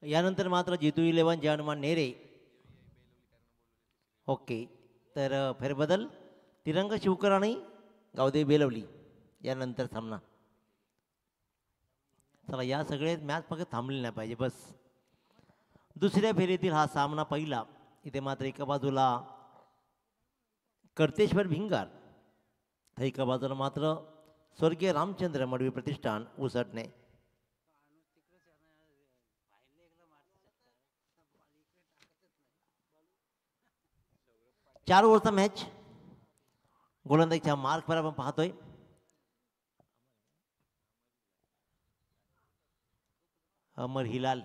यानंतर मात्र जितू 11 जानमान नेरे. ओके. तर फेरबदल तिरंग शिवकर आणि गावदेवी बेलवली यानंतर सामना. चला या सगळे मॅच फक्त थांबले नाही पाहिजे बस. दुसऱ्या फेरीतील हा सामना पहिला. इथे मात्र एका बाजूला कर्तेश्वर भिंगार तर एका बाजूला मात्र स्वर्गीय रामचंद्र मडवी प्रतिष्ठान उसटणे. 4 ओव्हरचा मॅच. गोलंदाजीच्या मार्कवर आपण पाहतोय. अमर हिलाल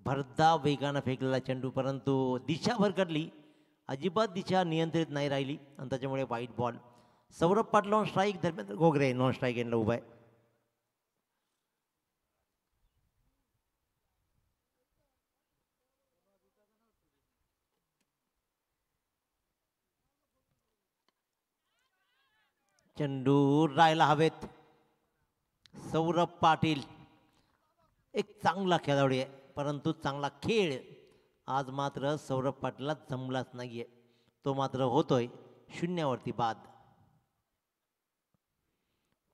भरधाव वेगानं फेकलेला चेंडू, परंतु दिशा भरकटली. अजिबात दिशा नियंत्रित नाही राहिली आणि त्याच्यामुळे वाईट ball. Saurabh Patil on strike, Dharmendra Ghogre non strike एंडला उभा आहे. चेंडू राहायला हवेत. सौरभ पाटील एक चांगला खेळाडू आहे, परंतु चांगला खेळ आज मात्र सौरभ पाटीलला जमलाच नाहीये. तो मात्र होतोय शून्यावरती बाद.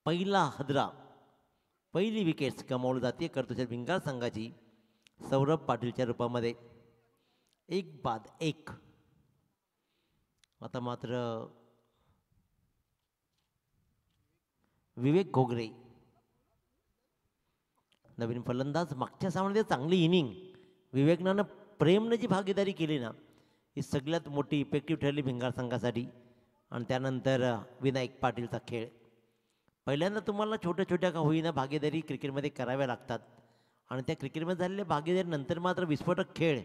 पहिला हदरा, पहिली विकेट्स गमावली जाते कर्तुशर भिंगार संघाची सौरभ पाटीलच्या रूपामध्ये. 1 बाद 1. आता मात्र विवेक घोगरे नवीन फलंदाज. मागच्या सामन्यात चांगली इनिंग विवेकनानं प्रेमनं जी भागीदारी केली ना, ही सगळ्यात मोठी इफेक्टिव्ह ठरली भिंगार संघासाठी. आणि त्यानंतर विनायक पाटीलचा खेळ. पहिल्यांदा तुम्हाला छोट्या छोट्या का होईना भागीदारी क्रिकेटमध्ये कराव्या लागतात आणि त्या क्रिकेटमध्ये झालेल्या भागीदारीनंतर मात्र विस्फोटक खेळ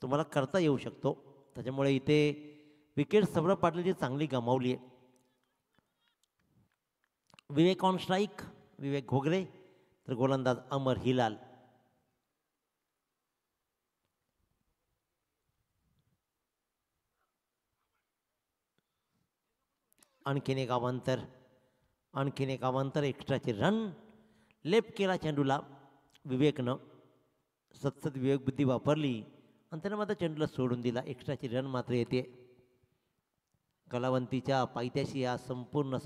तुम्हाला करता येऊ शकतो. त्याच्यामुळे इथे विकेट सौरभ पाटीलची चांगली गमावली आहे. विवेक ऑन स्ट्राईक, विवेक घोगरे तर गोलंदाज अमर हिलाल. आणखीन एक अवांतर, आणखीन एक अवांतर. एक्स्ट्राचे रन. लेफ्ट केला चेंडूला विवेकनं. सतत विवेक बुद्धी वापरली आणि त्यानं मात्र चेंडूला सोडून दिला. एक्स्ट्राची रन मात्र येते. कलावंतीच्या पायथ्याशी या संपूर्ण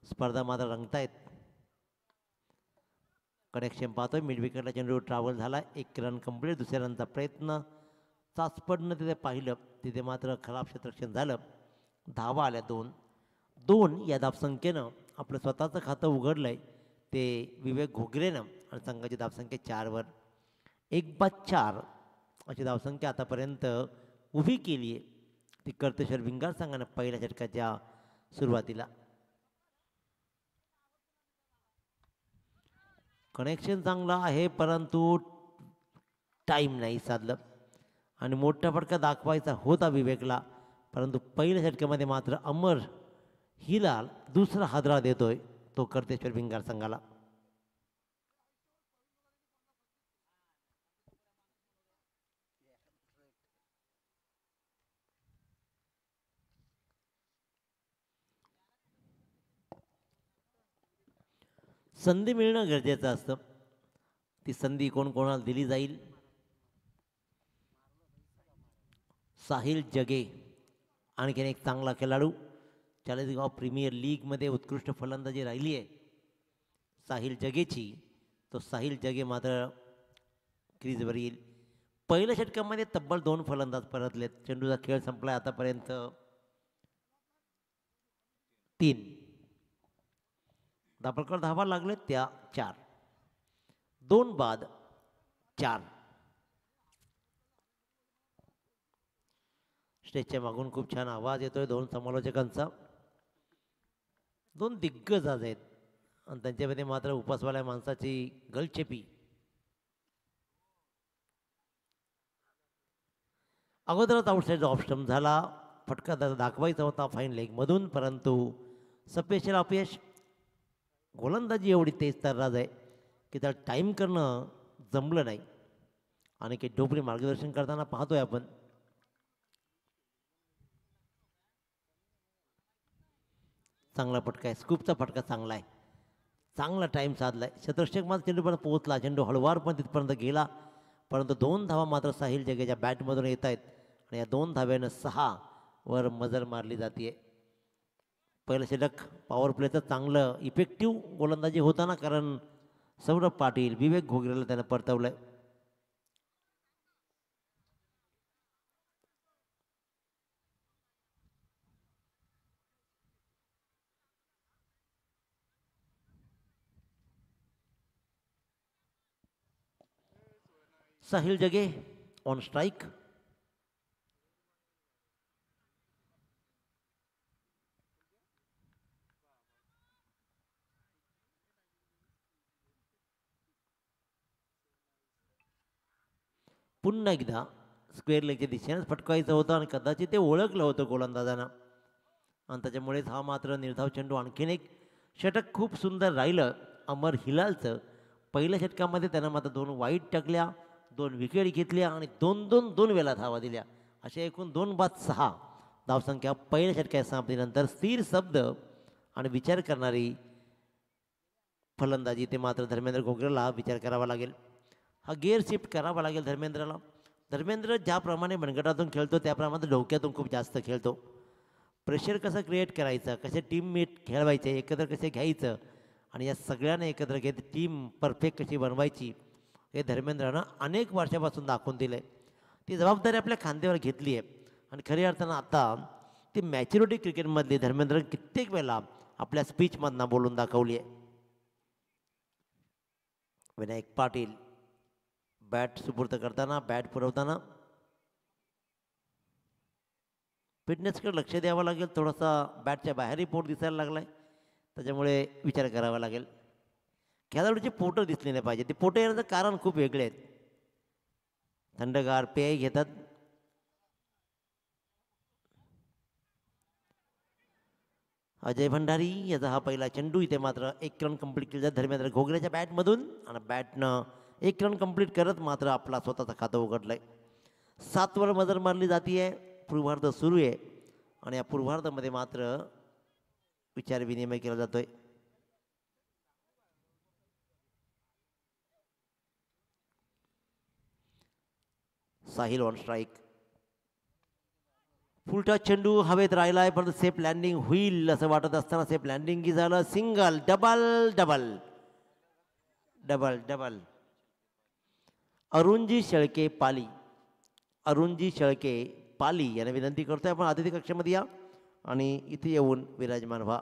स्पर्धा मात्र रंगतायत. कनेक्शन पाहतोय. मिड विकेटला चेंडू ट्रॅव्हल झाला. 1 रन कंप्लीट. दुसऱ्या रनचा प्रयत्न चाचपडनं तिथे पाहिलं, तिथे मात्र खराब क्षेत्ररक्षण झालं. धावा आल्या 2 या धावसंख्येनं आपलं स्वतःचं खातं उघडलं आहे ते विवेक घोगरेनं आणि संघाची धावसंख्या 4वर. 1 बाद 4 अशी धावसंख्या आतापर्यंत उभी केली आहे ती कर्तेश्वर भिंगार संघानं पहिल्या षटकाच्या सुरुवातीला. कनेक्शन चांगलं आहे, परंतु टाईम नाही साधलं आणि मोठा फटका दाखवायचा होता विवेकला, परंतु पहिल्या षटकामध्ये मात्र अमर हिलाल दुसरा हादरा देतोय तो कर्तेश्वर भिंगार संघाला. संधी मिळणं गरजेचं असतं. ती संधी कोणाला दिली जाईल. साहिल जगे आणखीन एक चांगला खेळाडू. चाळीसगाव प्रीमियर लीगमध्ये उत्कृष्ट फलंदाजी राहिली आहे साहिल जगेची. तो साहिल जगे मात्र क्रीजवर येईल. पहिल्या षटकामध्ये तब्बल 2 फलंदाज परतलेत. चेंडूचा खेळ संपला आतापर्यंत 3. दाभोळकर धावा लागले त्या 4. 2 बाद 4. स्टेजच्या मागून खूप छान आवाज येतोय 2 समालोचकांचा. 2 दिग्गज आज आहेत आणि त्यांच्यामध्ये मात्र उपासवाल्या माणसाची गलचेपी. अगोदरच आउटसाईड ऑफ स्टंप झाला. फटका दाखवायचा होता फाईन लेगमधून, परंतु सपेशल अपयश. गोलंदाजी एवढी तेज तर्राज आहे की त्याला टाईम करणं जमलं नाही. आणि काही डोबळे मार्गदर्शन करताना पाहतोय आपण. चांगला फटका आहे, स्कूपचा फटका चांगला आहे. चांगला टाईम साधला आहे. शतरक्षक मात्र चेंडूपर्यंत पोहोचला, चेंडू हळूवार पण तिथपर्यंत गेला, परंतु 2 धावा मात्र साहिल जगेच्या बॅटमधून येत आहेत आणि या 2 धाव्यानं 6 वर मजल मारली जाते. पहिलं षटक पॉवर प्लेचं चांगलं इफेक्टिव्ह गोलंदाजी होताना, कारण सौरभ पाटील, विवेक घोगरेला त्यानं परतवलं. साहिल जगे ऑन स्ट्राईक. पुन्हा एकदा स्क्वेअर लेगच्या दिशेनेच फटकायचं होतं आणि कदाचित ते ओळखलं होतं गोलंदाजानं आणि त्याच्यामुळेच हा मात्र निर्धाव चेंडू. आणखीन एक षटक खूप सुंदर राहिलं अमर हिलालचं. पहिल्या षटकामध्ये त्यानं मात्र 2 वाईट टाकल्या, 2 विकेट घेतल्या आणि 2-2 वेळा धावा दिल्या. अशा एकूण 2-6 धावसंख्या पहिल्या षटकाच्या समाप्तीनंतर. स्थिर शब्द आणि विचार करणारी फलंदाजी ते मात्र धर्मेंद्र घोगरेला विचार करावा लागेल. हा गेअर शिफ्ट करावा लागेल धर्मेंद्रला. धर्मेंद्र ज्याप्रमाणे मनगटातून खेळतो त्याप्रमाणे डोक्यातून खूप जास्त खेळतो. प्रेशर कसं क्रिएट करायचं, कसे टीममेट खेळवायचे, एकत्र कसे घ्यायचं आणि या सगळ्यांना एकत्र घेत टीम परफेक्ट कशी बनवायची हे धर्मेंद्रनं अनेक वर्षापासून दाखवून दिलं आहे. ती जबाबदारी आपल्या खांद्यावर घेतली आहे आणि खऱ्या अर्थानं आता ती मॅच्युरिटी क्रिकेटमधली धर्मेंद्र कित्येक वेळा आपल्या स्पीचमधनं बोलून दाखवली आहे. विनायक पाटील बॅट सुपूर्द करताना, बॅट पुरवताना फिटनेसकडे लक्ष द्यावं लागेल. थोडासा बॅटच्या बाहेरही पोट दिसायला लागला आहे, त्याच्यामुळे विचार करावा लागेल. खेळाडूचे पोटं दिसले नाही पाहिजे. ते पोटं येण्याचं कारण खूप वेगळे आहेत. थंडगार पेय घेतात. अजय भंडारी याचा हा पहिला चेंडू. इथे मात्र 1 रन कंप्लीट केला धर्मेंद्र घोगरेच्या बॅटमधून आणि बॅटनं 1 रन कंप्लीट करत मात्र आपला स्वतःचं खातं उघडलं आहे. 7 वर मजल मारली जाते आहे. पूर्वार्ध सुरू आहे आणि या पूर्वार्धामध्ये मात्र विचार विनिमय केला जातोय. Sahil on strike. फुलटा चेंडू हवेत राहिलाय, परंतु सेफ लँडिंग होईल असं वाटत असताना सेफ लँडिंग झालं. Single, double double double double. Arunji Shelke Pali, Arunji Shelke Pali यांना विनंती करतोय आपण अतिथी कक्षामध्ये या आणि इथे येऊन विराजमान व्हा.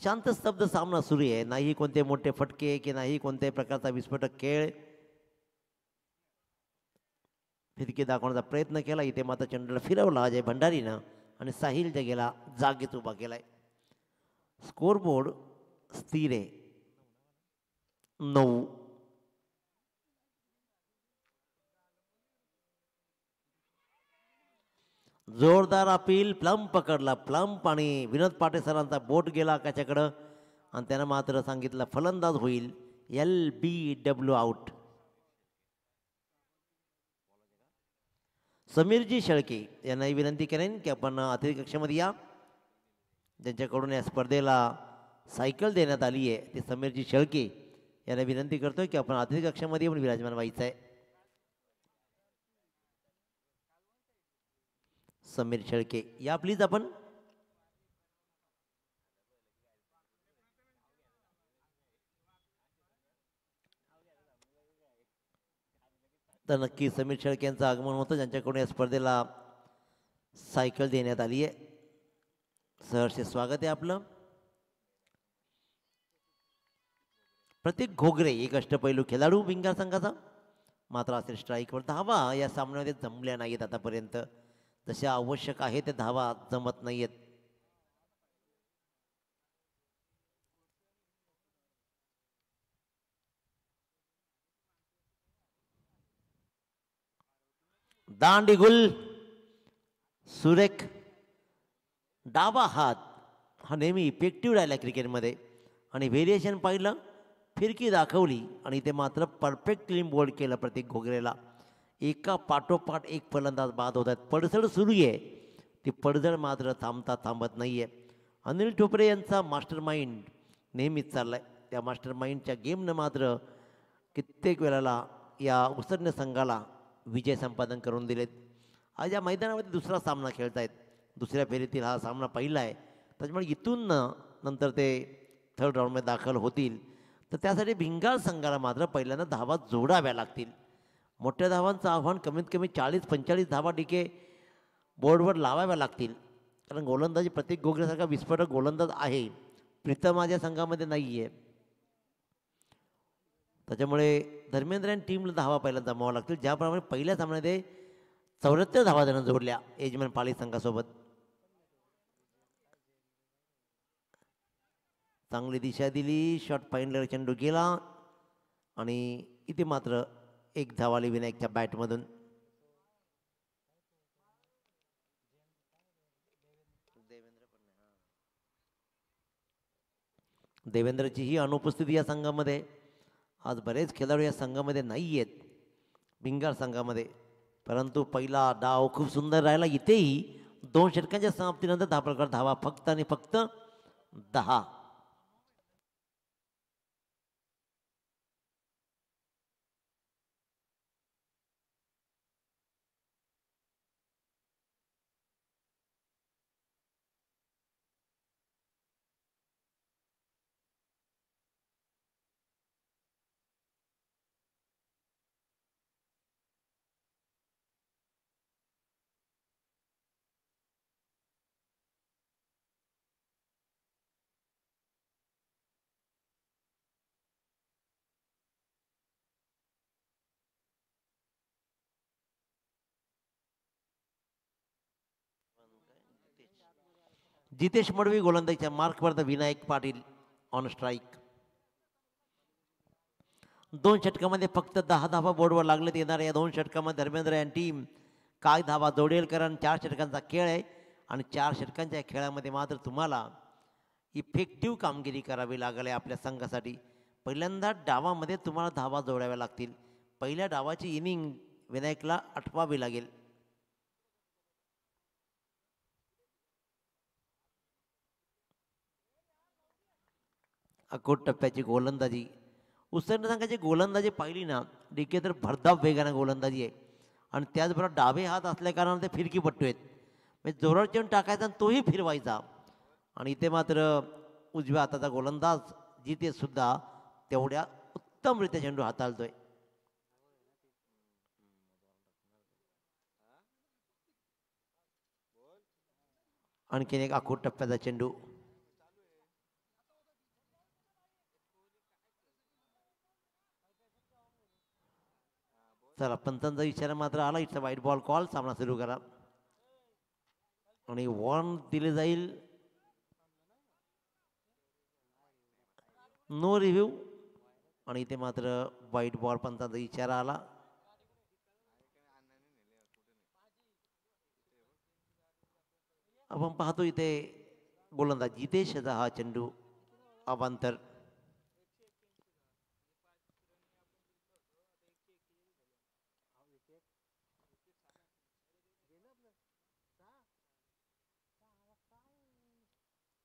शांत स्तब्ध सामना सुरू आहे. नाही कोणते मोठे फटके की नाही कोणत्याही प्रकारचा विस्फोटक खेळ. फिरकी दाखवण्याचा प्रयत्न केला. इथे मात्र चेंडूला फिरवला अजय भंडारीनं आणि साहिल जगेला जागेत उभा केलाय. स्कोरबोर्ड स्थिर आहे 9. जोरदार अपील. प्लंप पकडला, प्लंप आणि विनोद पाटे सरांचा बोट गेला आकाशाकडं आणि त्यानं मात्र सांगितलं फलंदाज होईल. LBW out. समीरजी शेळके यांनाही विनंती करेन की आपण अतिथी कक्षामध्ये या. ज्यांच्याकडून या स्पर्धेला सायकल देण्यात आली आहे ते समीरजी शेळके यांना विनंती करतोय की आपण अतिथी कक्षामध्ये येऊन विराजमान व्हायचं आहे. समीर शेळके या प्लीज आपण. तर नक्की समीर शेळके यांचं आगमन होतं ज्यांच्याकडून या स्पर्धेला सायकल देण्यात आली आहे. सहर्ष स्वागत आहे आपलं. प्रतीक घोगरे एक अष्टपैलू खेळाडू विंगर संघाचा. मात्र असेल स्ट्राईकवर. धावा या सामन्यामध्ये जमल्या नाहीत आतापर्यंत. जशा आवश्यक आहे त्या धावा जमत नाहीयेत. दांडीगुल सुरेख. डावा हात हा नेहमी इफेक्टिव्ह राहिला क्रिकेटमध्ये आणि व्हेरिएशन पाहिलं, फिरकी दाखवली आणि ते मात्र परफेक्ट क्लीन बोल्ड केलं प्रतीक घोगरेला. एका पाठोपाठ एक फलंदाज बाद होत आहेत. पडझड सुरू आहे, ती पडझड मात्र थांबत नाही आहे अनिल ठोपरे यांचा मास्टर माइंड नेहमीच चालला आहे. त्या मास्टर माइंडच्या गेमनं मात्र कित्येक वेळेला या उसरण्य संघाला विजय संपादन करून दिलेत. आज या मैदानामध्ये दुसरा सामना खेळत आहेत. दुसऱ्या फेरीतील हा सामना पहिला आहे. त्याच्यामुळे इथून नंतर ते थर्ड राऊंडमध्ये दाखल होतील. तर त्यासाठी भिंगार संघाला मात्र पहिल्यांदा धावा जोडाव्या लागतील. मोठ्या धावांचं आव्हान कमीत कमी 40-45 धावा डिके बोर्डवर लावाव्या लागतील. कारण गोलंदाजी प्रत्येक गोगऱ्यासारखा विस्फोटक गोलंदाज आहे, प्रीतम माझ्या संघामध्ये नाही आहे. त्याच्यामुळे धर्मेंद्र आणि टीमला धावा पहिल्यांदा जमावा लागतील. ज्याप्रमाणे पहिल्या सामन्यामध्ये 74 धावा त्यानं जोडल्या यजमान पाली संघासोबत. चांगली दिशा दिली, शॉट फाईनलर चेंडू गेला आणि इथे मात्र एक धावाली विनायकच्या बॅटमधून. देवेंद्रची ही अनुपस्थिती या संघामध्ये. आज बरेच खेळाडू या संघामध्ये नाही आहेत भिंगार संघामध्ये. परंतु पहिला डाव खूप सुंदर राहिला. इथेही 2 षटकांच्या समाप्तीनंतर धापलकर धावा फक्त आणि फक्त 10. जितेश मडवी गोलंदाजीच्या मार्कवर the Vinayak Patil on strike. 2 षटकामध्ये फक्त 10 धावा बोर्डवर लागलेत. येणाऱ्या या 2 षटकामध्ये धर्मेंद्र आणि टीम काय धावा जोडेल, कारण 4 षटकांचा खेळ आहे आणि 4 षटकांच्या खेळामध्ये मात्र तुम्हाला इफेक्टिव्ह कामगिरी करावी लागेल आहे आपल्या संघासाठी. पहिल्यांदा डावामध्ये तुम्हाला धावा जोडाव्या लागतील. पहिल्या डावाची इनिंग विनायकला आठवावी लागेल. अकोट टप्प्याची गोलंदाजी, उसरण्य संघाची गोलंदाजी पाहिली ना डीके, तर भरधाव वेगाने गोलंदाजी आहे आणि त्याचबरोबर डावे हात असल्या कारणाने ते फिरकीपट्टू आहेत. म्हणजे जोरावर चेंडू टाकायचा आणि तोही फिरवायचा. आणि इथे मात्र उजव्या हाताचा गोलंदाज जिथे सुद्धा तेवढ्या उत्तमरित्या चेंडू हाताळतोय. आणखीन एक अकोट टप्प्याचा चेंडू. चला, पंतांचा इशारा मात्र आला. इट्स अ वाईट बॉल कॉल. सामना सुरू करा आणि वॉर्न दिले जाईल. नो रिव्ह्यू आणि इथे मात्र वाईट बॉल, पंतांचा इशारा आला. आपण पाहतो इथे गोलंदाज जितेशचा हा चेंडू अवांतर.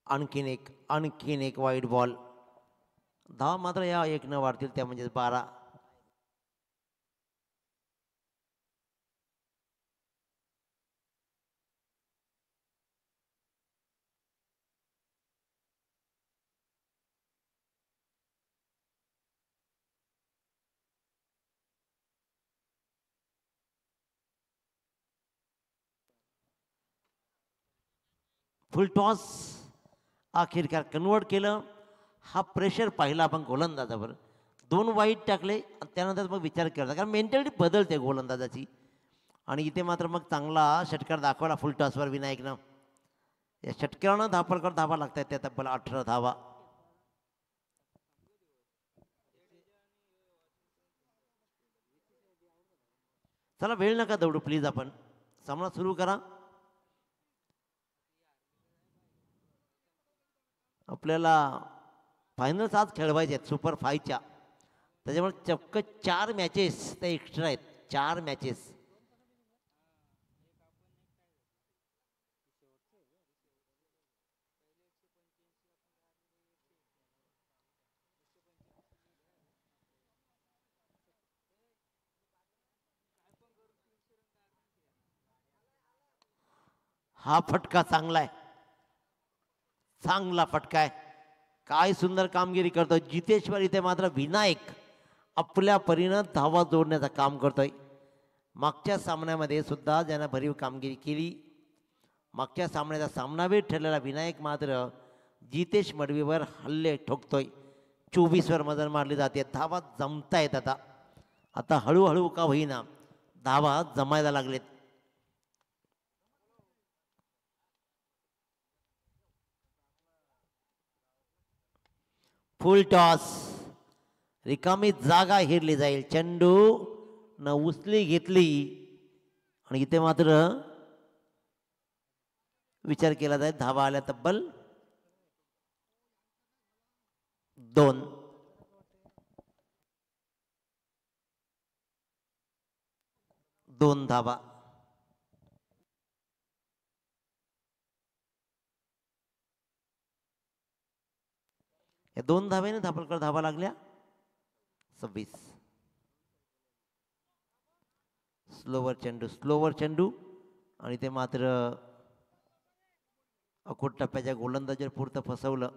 आणखीन एक वाईट बॉल. धावा मात्र या 1 न वाढतील, त्या म्हणजे 12. फुल टॉस आखिरकार कन्वर्ट केलं. हा प्रेशर पाहिला आपण गोलंदाजावर. 2 वाईट टाकले आणि त्यानंतर मग विचार केला, कारण मेंटॅलिटी बदलते गोलंदाजाची. आणि इथे मात्र मग चांगला षटकार दाखवला फुल टॉसवर विनायकनं. या षटकारानं धापलकर धावा लागतात, त्या तब्बल 18 धावा. चला, वेळ नका दौडू प्लीज, आपण सामना सुरू करा. आपल्याला फायनल्स आज खेळवायचे आहेत सुपर 5च्या. त्याच्यामुळे चक्क 4 मॅचेस त्या एक्स्ट्रा आहेत. 4 मॅचेस. हा फटका चांगला आहे, चांगला फटका आहे. काय सुंदर कामगिरी करतोय जितेश्वर. इथे मात्र विनायक आपल्या परीनं धावा जोडण्याचं काम करतोय. मागच्या सामन्यामध्ये सुद्धा ज्यानं भरीव कामगिरी केली. मागच्या सामन्याचा सामनावीर ठरलेला विनायक मात्र जितेश मडवीवर हल्ले ठोकतोय. 24वर मजल मारली जाते. धावा जमतायत आता. आता हळूहळू का होईना धावा जमायला लागलेत. फुल टॉस. रिकामी जागा हेरली जाईल. चेंडू न उचली घेतली आणि इथे मात्र विचार केला जाईल. धावा आल्या तब्बल 2. 2 धावा. या 2 धावेने धापलकर धावा लागल्या 26. स्लोवर चेंडू आणि ते मात्र अकोट टप्प्याच्या गोलंदाजीवर पुरतं फसवलं.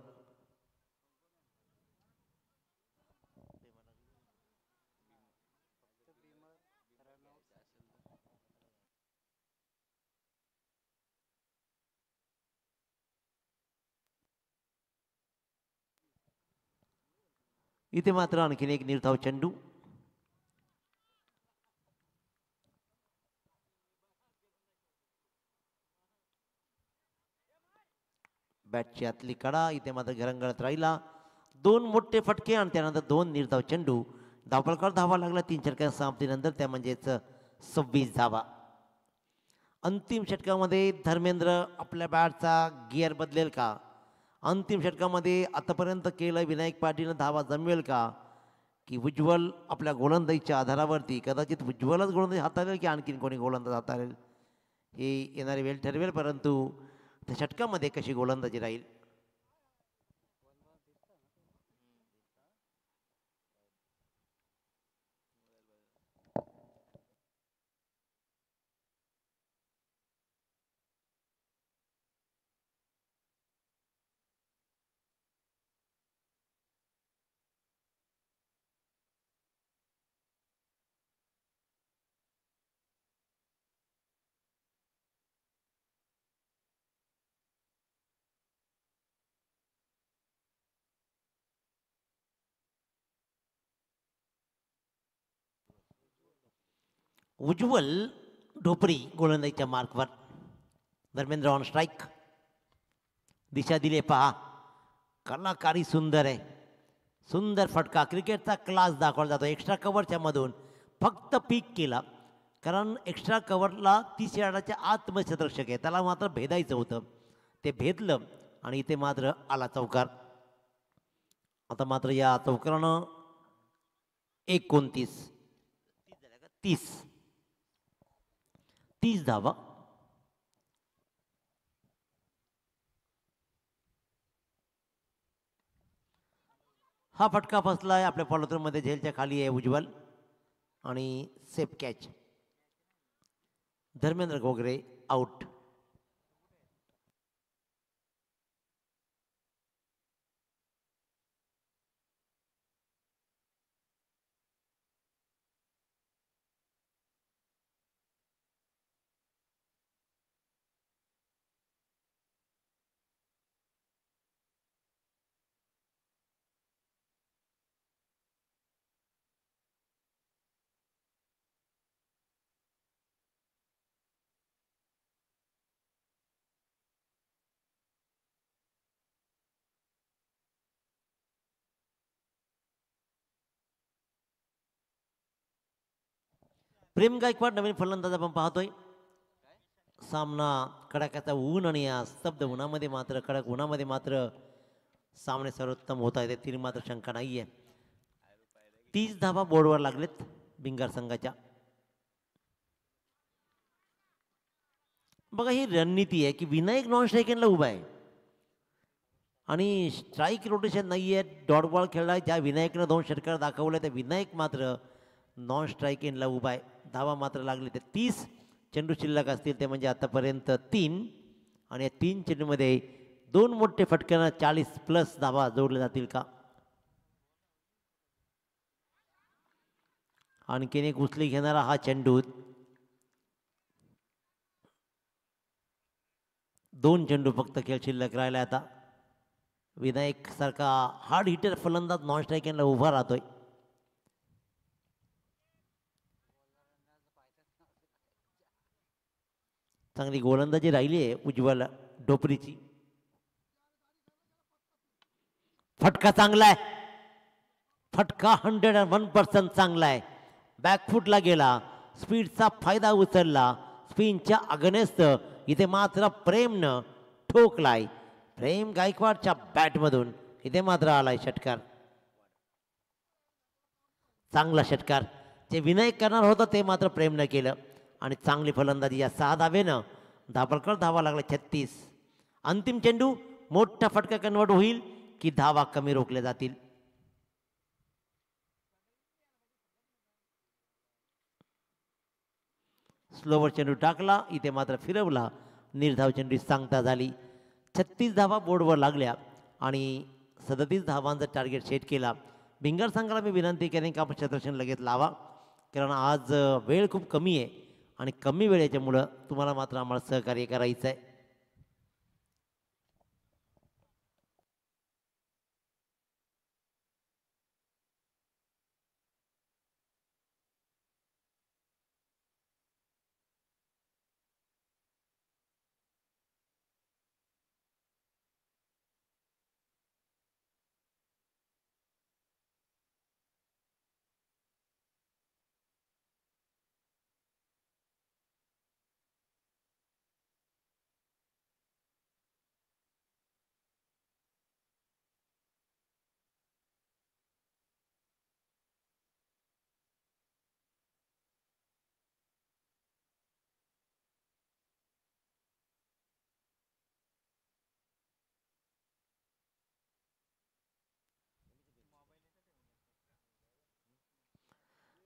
इथे मात्र आणखीन एक निर्धाव चेंडू. बॅटची आतली कडा. इथे मात्र घरंगळत राहिला. 2 मोठे फटके आणि त्यानंतर 2 निर्धाव चेंडू. धावपळकर धावा लागला 3 षटकांच्या समाप्तीनंतर. त्या म्हणजेच 26 धावा. अंतिम षटकामध्ये धर्मेंद्र आपल्या बॅटचा गिअर बदलेल का? अंतिम षटकामध्ये आतापर्यंत केलं विनायक पाटीलनं धावा जमवेल का? की उज्ज्वल आपल्या गोलंदाजीच्या आधारावरती कदाचित उज्ज्वलच गोलंदाजी हाताळेल की आणखीन कोणी गोलंदाज हाताळेल हे येणारी वेळ ठरवेल. परंतु त्या षटकामध्ये कशी गोलंदाजी राहील. उज्ज्वल ढोपरी गोलंदाजीच्या मार्कवर. Dharmendra on strike. दिशा दिली पहा. कलाकारी सुंदर आहे. सुंदर फटका. क्रिकेटचा क्लास दाखवला जातो. एक्स्ट्रा कव्हरच्या मधून फक्त पीक केला. कारण एक्स्ट्रा कव्हरला 30 यार्डाच्या आतमध्ये क्षेत्ररक्षक आहे. त्याला मात्र भेदायचं होतं. ते भेदलं आणि इथे मात्र आला चौकार. आता मात्र या चौकारानं 29 30 धावा. हा फटका फसलाय आपल्या फॉलोथ्रूमध्ये. झेलच्या खाली आहे उज्ज्वल आणि safe catch. Dharmendra Ghogare out. Prem Gaikwad नवीन फलंदाज आपण पाहतोय. सामना कडाक्याचा ऊन आणि या स्तब्ध उन्हामध्ये मात्र कडक उन्हामध्ये मात्र सामने सर्वोत्तम होत आहे. ती मात्र शंका नाही आहे. 30 धावा बोर्डवर लागलेत भिंगार संघाच्या. बघा ही रणनीती आहे की विनायक नॉन स्ट्राईकला उभा आहे आणि स्ट्राईक रोटेशन नाही आहे. डॉट बॉल खेळला. ज्या विनायकनं 2 षटकार दाखवले त्या विनायक मात्र नॉन स्ट्राईक एनला उभा आहे. धावा मात्र लागले ते 30. चेंडू शिल्लक असतील ते म्हणजे आतापर्यंत 3. आणि या 3 चेंडूमध्ये 2 मोठे फटक्यानं 40+ धावा जोडल्या जातील का? आणखीन एक उचली घेणारा हा चेंडू. 2 चेंडू फक्त खेळ शिल्लक राहिला आता. विनायक सारखा हार्ड हिटर फलंदाज नॉन स्ट्राईकला उभा राहतोय. चांगली गोलंदाजी राहिली आहे उज्ज्वल ढोपरीची. फटका चांगला आहे. फटका 101% चांगला आहे. बॅकफुटला गेला, स्पीडचा फायदा उचलला, स्पिनच्या अगनेस्त इथे मात्र प्रेमनं ठोकलाय. प्रेम गायकवाडच्या बॅटमधून इथे मात्र आलाय षटकार. चांगला षटकार. जे विनायक करणार होतं ते मात्र प्रेमनं केलं आणि चांगली फलंदाजी या 6 धावेनं धाबळकर धावा लागला 36. अंतिम चेंडू मोठा फटका कन्वर्ट होईल की धावा कमी रोखल्या जातील. स्लोवर चेंडू टाकला, इथे मात्र फिरवला. निर्धाव चेंडू सांगता झाली. 36 धावा बोर्डवर लागल्या आणि 37 धावांचा टार्गेट सेट केला. भिंगर संघाला मी विनंती करेन की आपण क्षेत्ररक्षण लगेच लावा, कारण आज वेळ खूप कमी आहे आणि कमी वेळेच्यामुळं तुम्हाला मात्र आम्हाला सहकार्य करायचं आहे.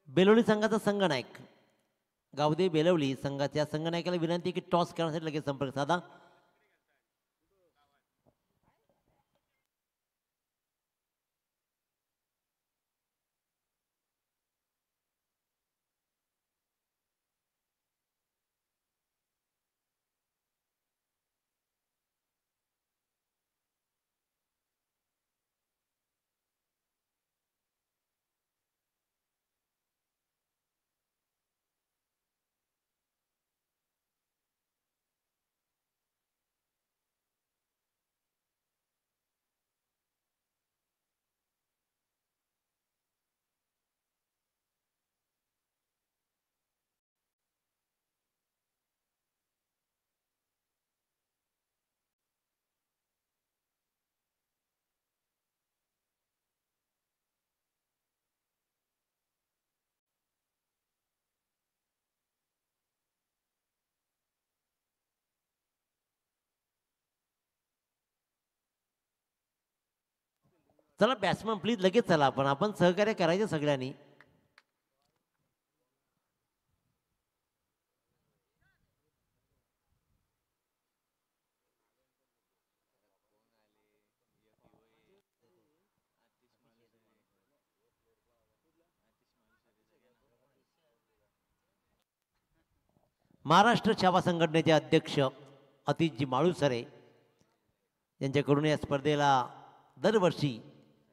बेलोली संघाचा संघनायक गावदे बेलवली संघाच्या संघनायकाला विनंती की टॉस करण्यासाठी लगेच संपर्क साधा. चला बॅट्समन प्लीज लगेच चला, आपण सहकार्य करायचं सगळ्यांनी. महाराष्ट्र छावा संघटनेचे अध्यक्ष अतिशजी माळुसरे यांच्याकडून या स्पर्धेला दरवर्षी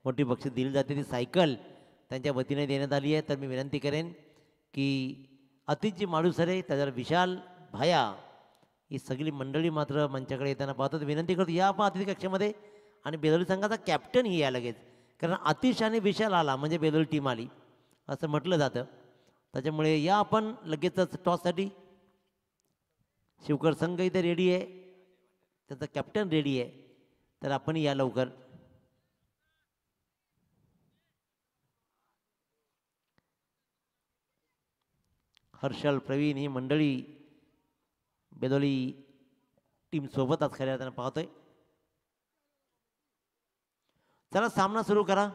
मोठी बक्षीस दिली जाते. ती सायकल त्यांच्या वतीने देण्यात आली आहे. तर मी विनंती करेन की अतिशजी माळुसरे, त्याच्यावर विशाल भाया ही सगळी मंडळी मात्र मंचाकडे येताना पाहतात. विनंती करतो या आपण अतिथी कक्षामध्ये. आणि बेलोली संघाचा कॅप्टन ही या लगेच, कारण अतिश आणि विशाल आला म्हणजे बेलोली टीम आली असं म्हटलं जातं. त्याच्यामुळे या आपण लगेचच टॉससाठी. शिवकर संघ इथे रेडी आहे, त्याचा कॅप्टन रेडी आहे, तर आपण या लवकर. हर्षल, प्रवीण ही मंडळी बेलोली टीम सोबतच खऱ्या अर्थानं पाहतोय. चला सामना सुरू करा.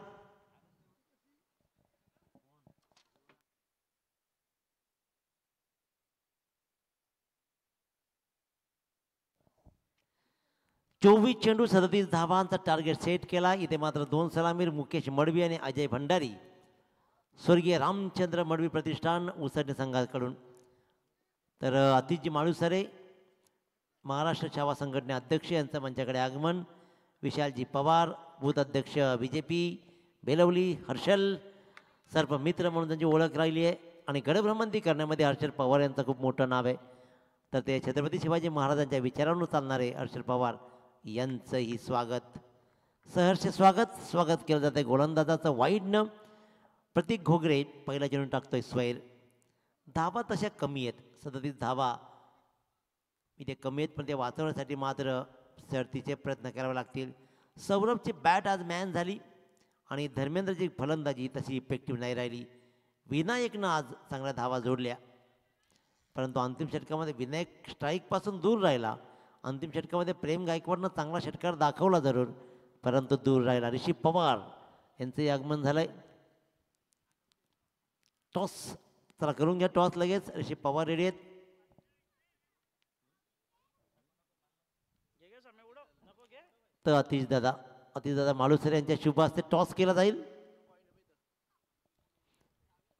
24 चेंडू 37 धावांचा टार्गेट सेट केला. इथे मात्र 2 सलामीर मुकेश मडवी आणि अजय भंडारी स्वर्गीय रामचंद्र मडवी प्रतिष्ठान उसरणे संघाकडून. तर अतिशय माळुसरे महाराष्ट्र छावा संघटने अध्यक्ष यांचं मंचाकडे आगमन. विशालजी पवार बूथ अध्यक्ष BJP बेलवली. हर्षल सर्प मित्र म्हणून त्यांची ओळख राहिली आहे आणि गडभ्रमंती करण्यामध्ये हर्षल पवार यांचं खूप मोठं नाव आहे. तर ते छत्रपती शिवाजी महाराजांच्या विचारांवर चालणारे हर्षल पवार यांचंही स्वागत, सहर्ष स्वागत केलं जातं आहे. गोलंदाजाचं वाईडनं प्रतीक घोगरे पहिला चेंडू टाकतोय स्वैर. धावा तशा कमी आहेत, 37 धावा इथे कमी आहेत, पण ते वाचवण्यासाठी मात्र शर्तीचे प्रयत्न करावे लागतील. सौरभची बॅट आज मॅन झाली आणि धर्मेंद्रची फलंदाजी तशी इफेक्टिव्ह नाही राहिली. विनायकनं आज चांगल्या धावा जोडल्या, परंतु अंतिम षटकामध्ये विनायक स्ट्राईकपासून दूर राहिला. अंतिम षटकामध्ये प्रेम गायकवाडनं चांगला षटकार दाखवला जरूर, परंतु दूर राहिला. ऋषी पवार यांचंही आगमन झालंय. टॉस चला करून घ्या, टॉस लगेच. ऋषी पवार रेडी आहेत. तर अतिशदादा माळुसरे यांच्या शुभ हस्ते टॉस केला जाईल.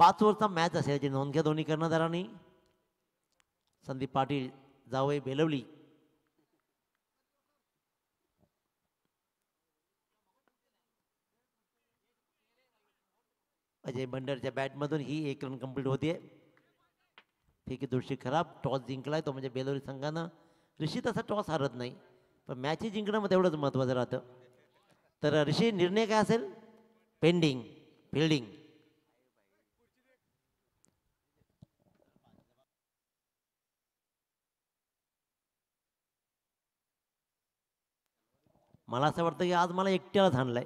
5 ओव्हरचा मॅच असेल याची नोंद घ्या दोन्ही कर्णधारांनी. संदीप पाटील, जावई बेलवली. अजय भंडारच्या बॅटमधून ही 1 रन कंप्लीट होते. ठीक आहे, दुसरी खराब. टॉस जिंकलाय तो म्हणजे बेलवली संघानं. ऋषी तसा टॉस हरत नाही, पण मॅच जिंकणं मग तेवढंच महत्त्वाचं राहतं. तर ऋषी, निर्णय काय असेल? Pending fielding. मला असं वाटतं की आज मला एकट्यालाच हाणलाय.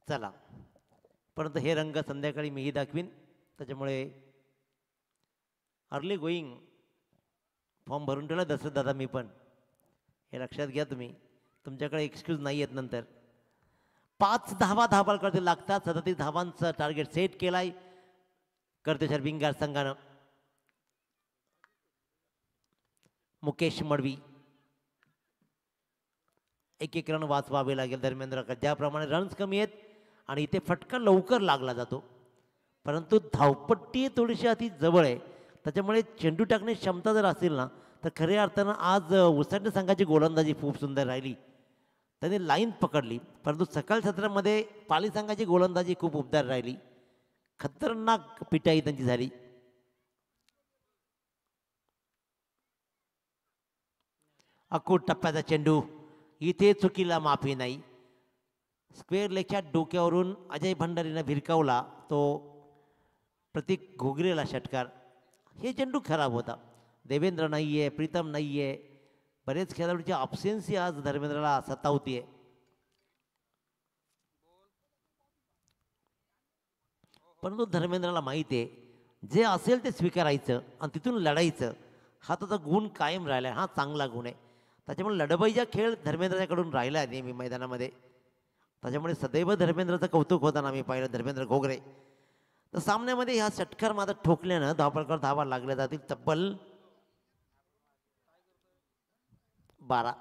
चला, परंतु हे रंग संध्याकाळी मीही दाखवीन, त्याच्यामुळे अर्ली गोईंग फॉर्म भरून ठेवला दसरथ दादा. मी पण हे लक्षात घ्या तुम्ही, तुमच्याकडे एक्सक्यूज नाही आहेत नंतर. 5 धावा धाबाल करते लागतात. 37 धावांचं टार्गेट सेट केलाय कर्तेश्वर भिंगार संघानं. मुकेश मडवी 1 रन वाचवावे लागेल धर्मेंद्र. ज्याप्रमाणे रन्स कमी आहेत आणि इथे फटका लवकर लागला जातो, परंतु धावपट्टी थोडीशी अति जवळ आहे, त्याच्यामुळे चेंडू टाकण्याची क्षमता जर असेल ना तर खऱ्या अर्थानं आज उसरणे संघाची गोलंदाजी खूप सुंदर राहिली. त्यांनी लाईन पकडली, परंतु सकाळ सत्रामध्ये पाली संघाची गोलंदाजी खूप उबदार राहिली. खतरनाक पिटाई त्यांची झाली. अकूट टप्प्याचा चेंडू, इथे चुकीला माफी नाही. स्क्वेअर लेगच्या डोक्यावरून अजय भंडारीनं भिरकावला तो प्रतीक घोगरेला षटकार. हे चेंडू खराब होता. देवेंद्र नाही आहे, प्रीतम नाही आहे, बरेच खेळाडूंची ऑप्शन्सही आज धर्मेंद्रला सतावतीये. परंतु धर्मेंद्रला माहिती आहे जे असेल ते स्वीकारायचं आणि तिथून लढायचं, हा त्याचा गुण कायम राहिला आहे. हा चांगला गुण आहे. त्याच्यामुळे लढबाईचा खेळ धर्मेंद्रच्याकडून राहिला आहे नेहमी मैदानामध्ये. त्याच्यामुळे सदैव धर्मेंद्रचं कौतुक होताना आम्ही पाहिलं. धर्मेंद्र घोगरे तर सामन्यामध्ये ह्या षटकार मात्र ठोकल्यानं धावपळकर धावा लागल्या जातील. तब्बल 12.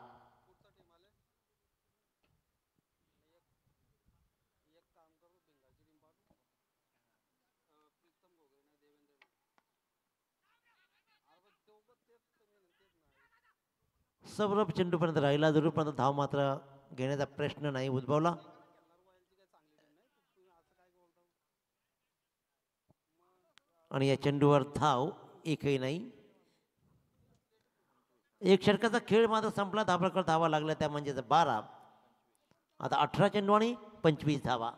सौरभ चेंडूपर्यंत राहिला जरूर, परंतु धाव मात्र घेण्याचा प्रश्न नाही उद्भवला. आणि या चेंडूवर धाव एकही नाही. एक षटकाचा खेळ मात्र संपला. धावपळकर धावा लागल्या त्या म्हणजे 12. आता 18 चेंडू आणि 25 धावा.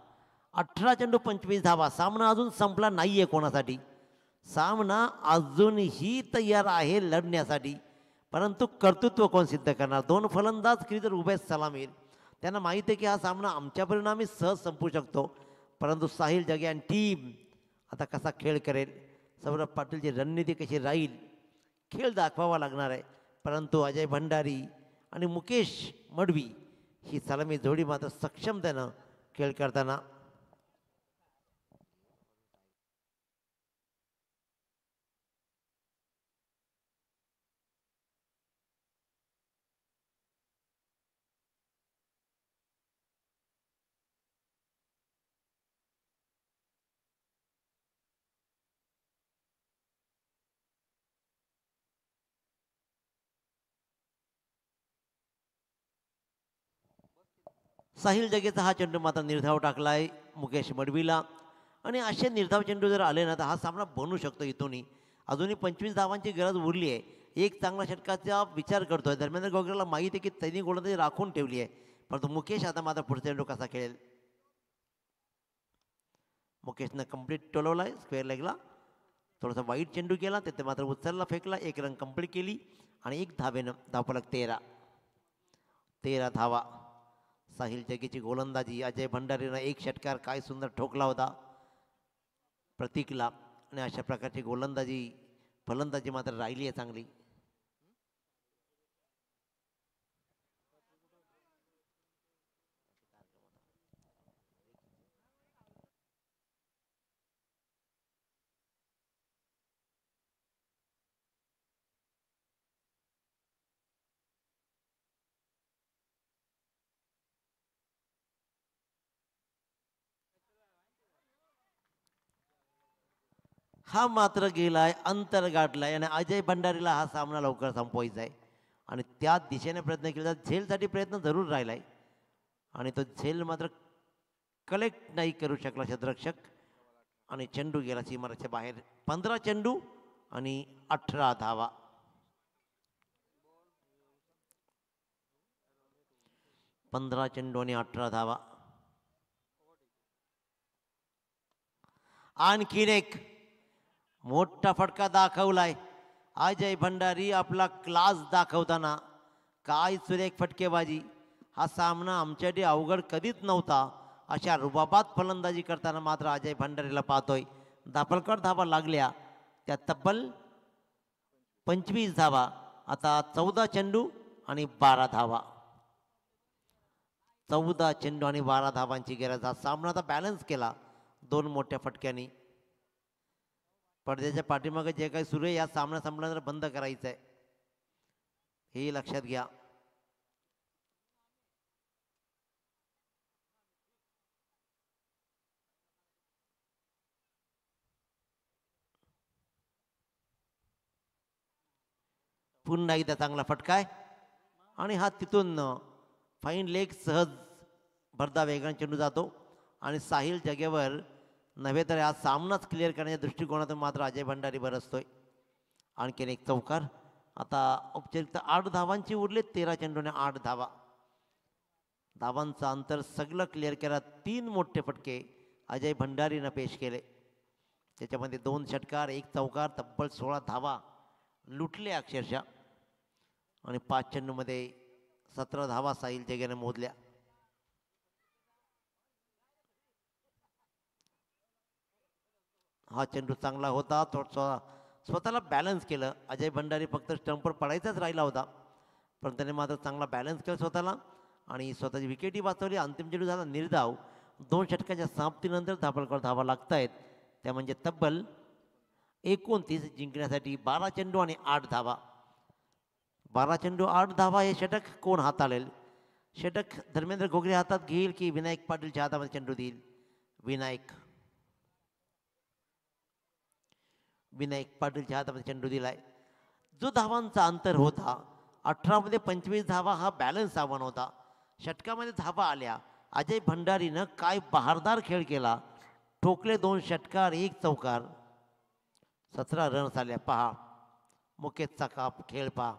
18 चेंडू 25 धावा. सामना अजून संपला नाही आहे कोणासाठी. सामना अजूनही तयार आहे लढण्यासाठी, परंतु कर्तृत्व कोण सिद्ध करणार? 2 फलंदाज क्रीजवर उभे सलामीर. त्यांना माहिती आहे की हा सामना आमच्या परिणामी सहज संपू शकतो, परंतु साहिल जगे आणि टीम आता कसा खेळ करेल, सौरभ पाटीलची रणनीती कशी राहील, खेळ दाखवावा लागणार आहे. परंतु अजय भंडारी आणि मुकेश मडवी ही सलामी जोडी मात्र सक्षमतेनं खेळ करताना साहिल जगेचा हा चेंडू मात्र निर्धाव टाकलाय मुकेश मडवीला. आणि असे निर्धाव चेंडू जर आले ना तर हा सामना बनू शकतो इथूनही. अजूनही 25 धावांची गरज उरली आहे. एक चांगला षटकाचा विचार करतोय. धर्मेंद्र गोगरेला माहिती आहे की त्यांनी गोलंदाजी राखून ठेवली आहे, परंतु मुकेश आता मात्र पुढचा चेंडू कसा खेळेल. मुकेशनं कंप्लीट टोलवलाय स्क्वेअर लेगला. थोडासा वाईट चेंडू केला, तिथे मात्र उचलला फेकला. एक रन कंप्लीट केली आणि एक धावेनं धावफलक 13 धावा. साहिल जगेची गोलंदाजी. अजय भंडारीनं एक षटकार काय सुंदर ठोकला होता प्रतीकला. आणि अशा प्रकारची गोलंदाजी फलंदाजी मात्र राहिली आहे चांगली. हा मात्र गेलाय, अंतर गाठलाय आणि अजय भंडारीला हा सामना लवकर संपवायचा आहे. आणि त्या दिशेने प्रयत्न केला. झेलसाठी प्रयत्न जरूर राहिलाय आणि तो झेल मात्र कलेक्ट नाही करू शकला क्षेत्ररक्षक. आणि चेंडू गेला सीमारेषेच्या बाहेर. 15 चेंडू आणि 18 धावा. 15 चेंडू आणि 18 धावा. आणखीन एक मोठा फटका दाखवलाय अजय भंडारी. आपला क्लास दाखवताना काय सुरेख फटकेबाजी. हा सामना आमच्यासाठी अवघड कधीच नव्हता. अशा रुबाबात फलंदाजी करताना मात्र अजय भंडारीला पाहतोय. दाभोलकर धावा लागल्या त्या तब्बल 25 धावा. आता 14 चेंडू आणि 12 धावा. 14 चेंडू आणि 12 धावांची गरज. हा सामना आता बॅलन्स केला 2 मोठ्या फटक्यांनी. पडद्याच्या पाठीमागे जे काही सुरू आहे या सामना संपल्यानंतर बंद करायचं आहे, हे लक्षात घ्या. पुन्हा एकदा चांगला फटका आहे आणि हा तिथून फाईन लेग सहज भरदा वेगाने चेंडू जातो आणि साहिल जागेवर नव्हे तर हा सामनाच क्लिअर करण्याच्या दृष्टिकोनातून मात्र अजय भंडारी बरसतोय. आणखीन एक चौकार. आता औपचारिकता 8 धावांची उरले. 13 चेंडूने 8 धावा. धावांचं अंतर सगळं क्लिअर केला. 3 मोठे फटके अजय भंडारीनं पेश केले. त्याच्यामध्ये 2 षटकार, 1 चौकार, तब्बल 16 धावा लुटले अक्षरशः. आणि 5 चेंडूमध्ये 17 धावा साहिल जगेनं मोजल्या. हा चेंडू चांगला होता. थोडं स्वतःला बॅलन्स केलं अजय भंडारी. फक्त स्टंपवर पडायचाच राहिला होता, पण त्याने मात्र चांगला बॅलन्स केला स्वतःला आणि स्वतःची विकेटही वाचवली. अंतिम चेंडू झाला निर्धाव. 2 षटकाच्या समाप्तीनंतर दाभोलकर धावा लागत आहेत. त्या म्हणजे तब्बल 29 जिंकण्यासाठी. 12 चेंडू आणि 8 धावा. 12 चेंडू 8 धावा. हे षटक कोण हाताळेल? षटक धर्मेंद्र गोगरे हातात घेईल की विनायक पाटीलच्या हातामध्ये चेंडू देईल? विनायक पाटीलच्या हातामध्ये चेंडू दिलाय. जो धावांचा अंतर होता 18 मध्ये 25 धावा, हा बॅलन्स आव्हान होता. षटकामध्ये धावा आल्या. अजय भंडारीनं काय बहारदार खेळ केला. ठोकले 2 षटकार, 1 चौकार, 17 रन्स आल्या. पहा मुकेशचा काप खेळ पहा.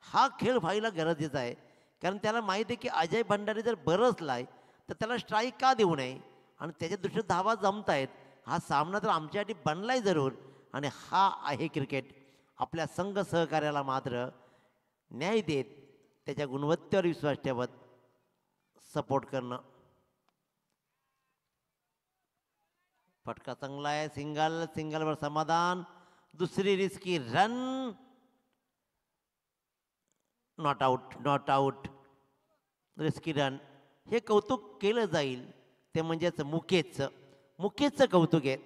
हा खेळ व्हायला गरजेचा आहे, कारण त्याला माहिती आहे की अजय भंडारी जर बरसलाय तर त्याला स्ट्राईक का देऊ नये. आणि त्याच्या दृष्टीने धावा जमत आहेत. हा सामना तर आमच्यासाठी बनलाय जरूर. आणि हा आहे क्रिकेट. आपल्या संघ सहकार्याला मात्र न्याय देत, त्याच्या गुणवत्तेवर विश्वास ठेवत सपोर्ट करणं. फटका चांगला आहे. सिंगलवर समाधान. दुसरी risky run. Not out. Risky run. हे कौतुक केलं जाईल ते म्हणजेच मुकेशचं कौतुक आहे.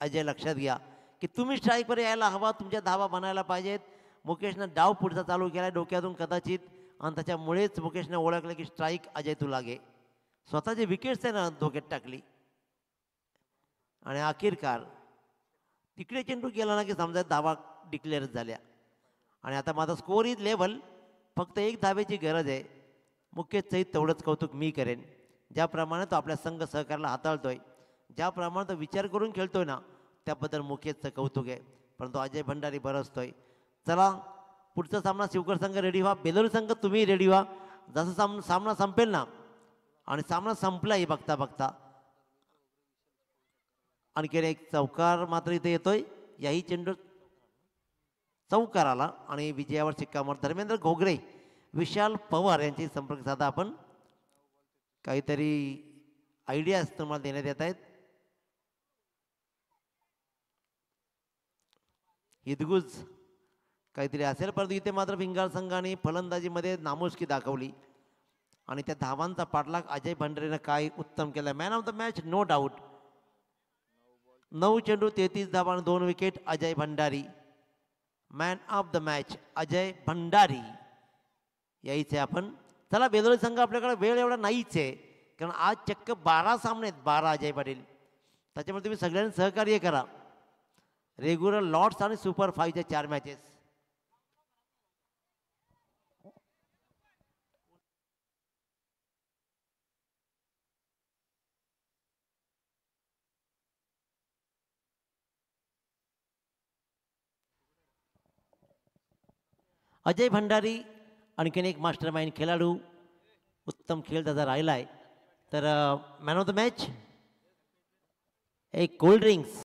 अजय लक्षात घ्या की तुम्ही स्ट्राईकवर यायला हवा, तुमच्या धावा बनायला पाहिजेत. मुकेशनं डाव पुढचा चालू केला डोक्यातून कदाचित, आणि त्याच्यामुळेच मुकेशनं ओळखलं की स्ट्राईक अजय तू लागे. स्वतःची विकेट्स आहे ना धोक्यात टाकली. आणि अखेरकार तिकडे चेंडू गेला ना की समजा धावा डिक्लेअर झाल्या. आणि आता माझा स्कोर इज लेवल. फक्त 1 धावेची गरज आहे. मुकेशचंही तेवढंच कौतुक मी करेन. ज्याप्रमाणे तो आपल्या संघ सहकार्याला हाताळतोय, ज्याप्रमाणे तो विचार करून खेळतोय ना, त्याबद्दल मुकेशचं कौतुक आहे. परंतु अजय भंडारी बरसतोय. चला पुढचा सामना शिवकर संघ रेडी व्हा, बेलोरी संघ तुम्ही रेडी व्हा. जसं सामना संपेल ना, आणि सामना संपलाही बघता बघता आणखीन एक चौकार मात्र इथे येतोय. याही चेंडू चौकार आला आणि विजयावर शिक्कामोर्तब. धर्मेंद्र घोगरे, विशाल पवार यांची संपर्क साधा आपण. काहीतरी आयडियाज तुम्हाला देण्यात येत आहेत. हिदगुज काहीतरी असेल, परंतु इथे मात्र भिंगार संघाने फलंदाजीमध्ये नामुष्की दाखवली आणि त्या धावांचा पाठलाग अजय भंडारीनं काय उत्तम केला. Man of the match no doubt. 9 चेंडू 33 धावा आणि 2 wicket Ajay Bhandari. Man of the match Ajay Bhandari यायचे आपण. चला बेलोरी संघ, आपल्याकडे वेळ एवढा नाहीच आहे, कारण आज चक्क 12 सामने आहेत, 12 अजय पाटील. त्याच्यामुळे तुम्ही सगळ्यांनी सहकार्य करा. रेग्युलर लॉर्ड्स आणि सुपर 5च्या 4 मॅचेस. अजय भंडारी आणखीन एक मास्टर माइंड खेळाडू, उत्तम खेळ त्याचा राहिला आहे. तर मॅन ऑफ द मॅच एक कोल्ड ड्रिंक्स